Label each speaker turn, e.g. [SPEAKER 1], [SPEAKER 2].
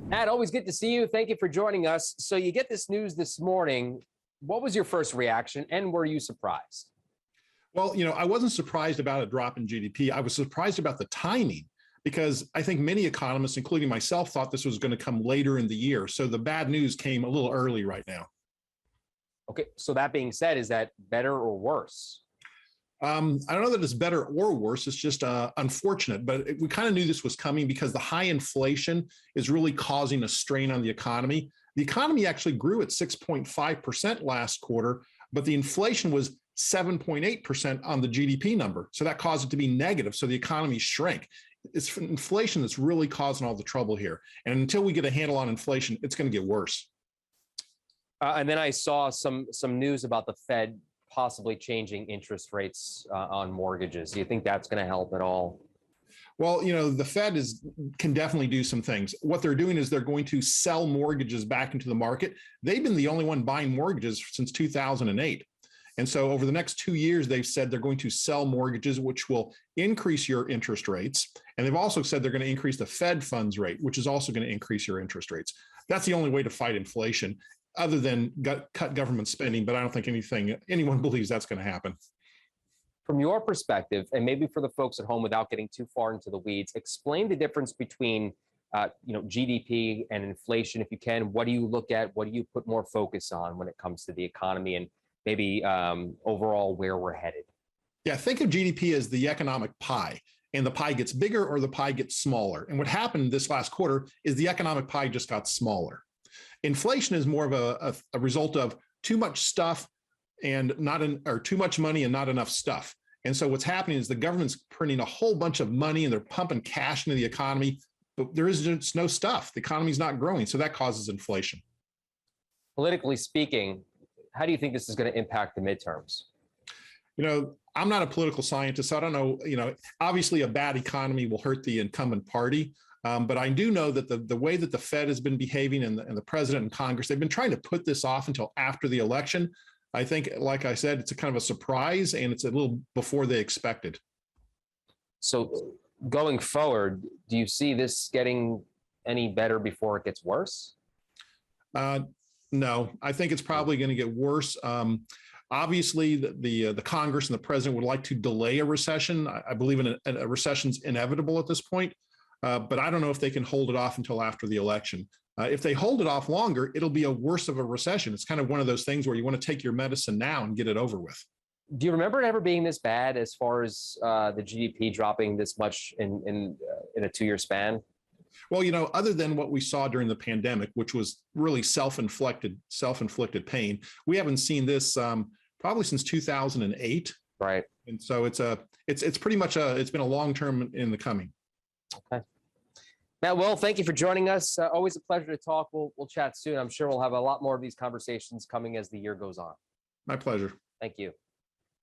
[SPEAKER 1] Matt, always good to see you. Thank you for joining us. So you get this news this morning. What was your first reaction, and were you surprised?
[SPEAKER 2] Well, I wasn't surprised about a drop in GDP. I was surprised about the timing because I think many economists, including myself, thought this was going to come later in the year. So the bad news came a little early right now.
[SPEAKER 1] Okay, so that being said, is that better or worse?
[SPEAKER 2] I don't know that it's better or worse. It's just unfortunate, but we kind of knew this was coming because the high inflation is really causing a strain on the economy. The economy actually grew at 6.5% last quarter, but the inflation was 7.8% on the GDP number. So that caused it to be negative. So the economy shrank. It's inflation that's really causing all the trouble here. And until we get a handle on inflation, it's going to get worse.
[SPEAKER 1] And then I saw some news about the Fed possibly changing interest rates on mortgages. Do you think that's going to help at all?
[SPEAKER 2] Well, the Fed can definitely do some things. What they're doing is they're going to sell mortgages back into the market. They've been the only one buying mortgages since 2008. And so over the next 2 years, they've said they're going to sell mortgages, which will increase your interest rates. And they've also said they're going to increase the Fed funds rate, which is also going to increase your interest rates. That's the only way to fight inflation, other than cut government spending. But I don't think anyone believes that's going to happen.
[SPEAKER 1] From your perspective, and maybe for the folks at home without getting too far into the weeds, explain the difference between GDP and inflation, if you can. What do you look at? What do you put more focus on when it comes to the economy and maybe overall where we're headed?
[SPEAKER 2] Yeah, think of GDP as the economic pie, and the pie gets bigger or the pie gets smaller. And what happened this last quarter is the economic pie just got smaller. Inflation is more of a result of too much stuff and or too much money and not enough stuff. And so what's happening is the government's printing a whole bunch of money and they're pumping cash into the economy, but there is just no stuff. The economy's not growing. So that causes inflation.
[SPEAKER 1] Politically speaking, how do you think this is going to impact the midterms?
[SPEAKER 2] I'm not a political scientist, so I don't know. Obviously a bad economy will hurt the incumbent party. But I do know that the way that the Fed has been behaving and the president and Congress, they've been trying to put this off until after the election. I think, like I said, it's a kind of a surprise and it's a little before they expected.
[SPEAKER 1] So going forward, do you see this getting any better before it gets worse?
[SPEAKER 2] No, I think it's probably going to get worse. Obviously, the Congress and the president would like to delay a recession. I believe a recession's inevitable at this point. But I don't know if they can hold it off until after the election. If they hold it off longer, it'll be a worse of a recession. It's kind of one of those things where you want to take your medicine now and get it over with.
[SPEAKER 1] Do you remember it ever being this bad as far as the GDP dropping this much in a 2-year span?
[SPEAKER 2] Well, other than what we saw during the pandemic, which was really self-inflicted pain, we haven't seen this probably since 2008.
[SPEAKER 1] Right.
[SPEAKER 2] And so it's pretty much it's been a long term in the coming.
[SPEAKER 1] Okay. Matt, well, thank you for joining us. Always a pleasure to talk. We'll chat soon. I'm sure we'll have a lot more of these conversations coming as the year goes on.
[SPEAKER 2] My pleasure.
[SPEAKER 1] Thank you.